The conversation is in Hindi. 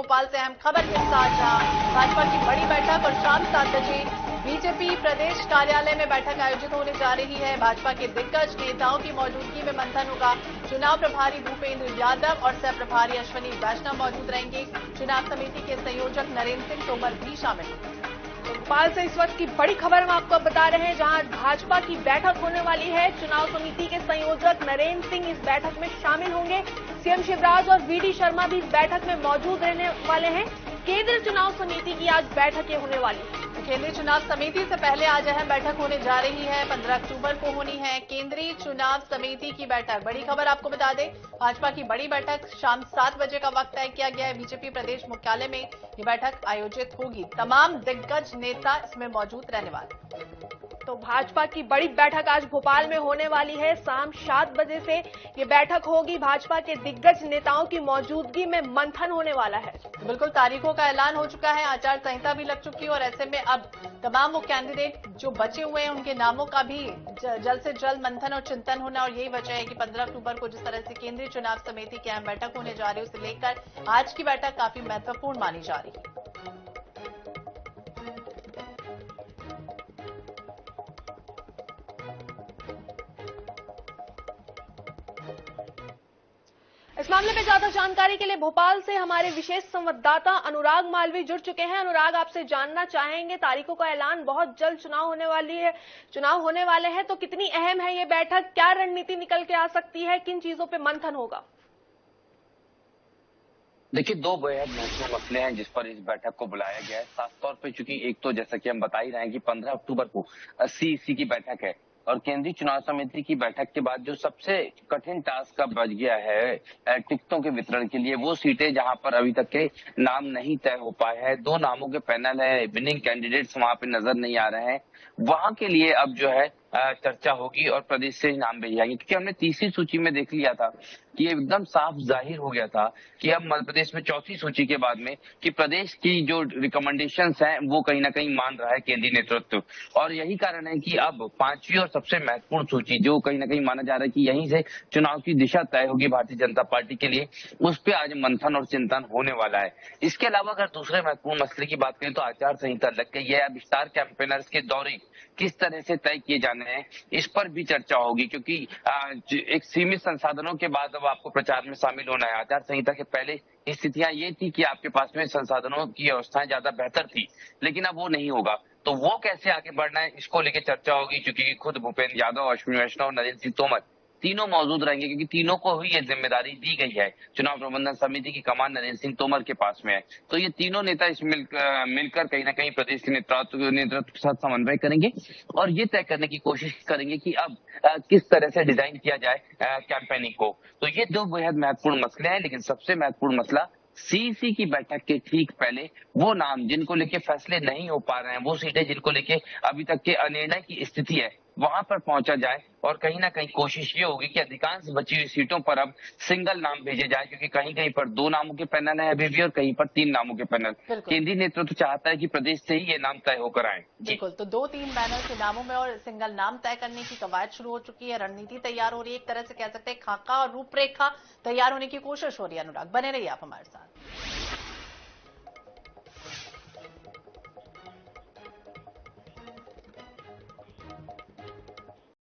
भोपाल से अहम खबर के साथ, जहां भाजपा की बड़ी बैठक और शाम 7 बजे बीजेपी प्रदेश कार्यालय में बैठक आयोजित होने जा रही है। भाजपा के दिग्गज नेताओं की मौजूदगी में मंथन होगा। चुनाव प्रभारी भूपेंद्र यादव और सह प्रभारी अश्विनी वैष्णव मौजूद रहेंगे। चुनाव समिति के संयोजक नरेंद्र सिंह तोमर भी शामिल होंगे। भोपाल से इस वक्त की बड़ी खबर हम आपको बता रहे हैं, जहां भाजपा की बैठक होने वाली है। चुनाव समिति के संयोजक नरेंद्र सिंह इस बैठक में शामिल होंगे। सीएम शिवराज और वीडी शर्मा भी इस बैठक में मौजूद रहने वाले हैं। केंद्रीय चुनाव समिति की आज बैठकें होने वाली है। केंद्रीय चुनाव समिति से पहले आज अहम बैठक होने जा रही है। 15 अक्टूबर को होनी है केंद्रीय चुनाव समिति की बैठक। बड़ी खबर आपको बता दें, भाजपा की बड़ी बैठक शाम 7 बजे का वक्त तय किया गया है। बीजेपी प्रदेश मुख्यालय में ये बैठक आयोजित होगी। तमाम दिग्गज नेता इसमें मौजूद रहने वाले। तो भाजपा की बड़ी बैठक आज भोपाल में होने वाली है। शाम 7 बजे से ये बैठक होगी। भाजपा के दिग्गज नेताओं की मौजूदगी में मंथन होने वाला है। तो बिल्कुल तारीखों का ऐलान हो चुका है, आचार संहिता भी लग चुकी है और ऐसे में अब तमाम वो कैंडिडेट जो बचे हुए हैं उनके नामों का भी जल्द से जल्द मंथन और चिंतन होना। और यही वजह है कि 15 अक्टूबर को जिस तरह से केंद्रीय चुनाव समिति की अहम बैठक होने जा रही है, उसे लेकर आज की बैठक काफी महत्वपूर्ण मानी जा रही है। इस मामले में ज्यादा जानकारी के लिए भोपाल से हमारे विशेष संवाददाता अनुराग मालवी जुड़ चुके हैं। अनुराग, आपसे जानना चाहेंगे, तारीखों का ऐलान बहुत जल्द चुनाव होने वाले हैं, तो कितनी अहम है ये बैठक? क्या रणनीति निकल के आ सकती है? किन चीजों पे मंथन होगा? देखिए, दो बेहद महत्वपूर्ण मसले हैं जिस पर इस बैठक को बुलाया गया है। खास तौर पे चूंकि एक तो जैसा कि हम बता ही रहे हैं कि 15 अक्टूबर को सीईसी की बैठक है और केंद्रीय चुनाव समिति की बैठक के बाद जो सबसे कठिन टास्क अब बच गया है टिकटों के वितरण के लिए, वो सीटें जहां पर अभी तक के नाम नहीं तय हो पाए हैं, 2 नामों के पैनल है, विनिंग कैंडिडेट्स वहां पे नजर नहीं आ रहे हैं, वहां के लिए अब जो है चर्चा होगी और प्रदेश से ही नाम भेजे जाएंगे। क्योंकि हमने तीसरी सूची में देख लिया था कि ये एकदम साफ जाहिर हो गया था कि अब मध्य प्रदेश में चौथी सूची के बाद में कि प्रदेश की जो रिकमेंडेशंस हैं वो कहीं ना कहीं मान रहा है केंद्रीय नेतृत्व। और यही कारण है कि अब 5वीं और सबसे महत्वपूर्ण सूची, जो कहीं ना कहीं माना जा रहा है कि यहीं से चुनाव की दिशा तय होगी भारतीय जनता पार्टी के लिए, उस पर आज मंथन और चिंतन होने वाला है। इसके अलावा अगर दूसरे महत्वपूर्ण मसले की बात करें तो आचार संहिता लग गई है। अब स्टार कैंपेनर्स के दौरे किस तरह से तय किए जाने हैं, इस पर भी चर्चा होगी। क्योंकि एक सीमित संसाधनों के बाद अब आपको प्रचार में शामिल होना है। आचार संहिता के पहले स्थितियां ये थी कि आपके पास में संसाधनों की व्यवस्थाएं ज्यादा बेहतर थी, लेकिन अब वो नहीं होगा। तो वो कैसे आगे बढ़ना है, इसको लेकर चर्चा होगी। क्योंकि खुद भूपेंद्र यादव, अश्विनी वैष्णव और नरेंद्र सिंह तोमर तीनों मौजूद रहेंगे, क्योंकि तीनों को ही ये जिम्मेदारी दी गई है। चुनाव प्रबंधन समिति की कमान नरेंद्र सिंह तोमर के पास में है। तो ये तीनों नेता इस मिलकर कहीं ना कहीं प्रदेश के नेतृत्व के साथ समन्वय करेंगे और ये तय करने की कोशिश करेंगे कि अब किस तरह से डिजाइन किया जाए कैंपेनिंग को। तो ये 2 बेहद महत्वपूर्ण मसले हैं, लेकिन सबसे महत्वपूर्ण मसला सीईसी की बैठक के ठीक पहले वो नाम जिनको लेके फैसले नहीं हो पा रहे हैं, वो सीटें जिनको लेके अभी तक के अनिर्णय की स्थिति है, वहां पर पहुंचा जाए। और कहीं ना कहीं कोशिश ये होगी कि अधिकांश बची हुई सीटों पर अब सिंगल नाम भेजे जाए, क्योंकि कहीं कहीं पर 2 नामों के पैनल है अभी भी और कहीं पर 3 नामों के पैनल। केंद्रीय नेतृत्व चाहता है कि प्रदेश से ही ये नाम तय होकर आए। बिल्कुल, तो 2-3 पैनल के नामों में और सिंगल नाम तय करने की कवायद शुरू हो चुकी है। रणनीति तैयार हो रही है, एक तरह से कह सकते हैं खाका और रूपरेखा तैयार होने की कोशिश हो रही है। अनुराग, बने रहिए आप हमारे साथ।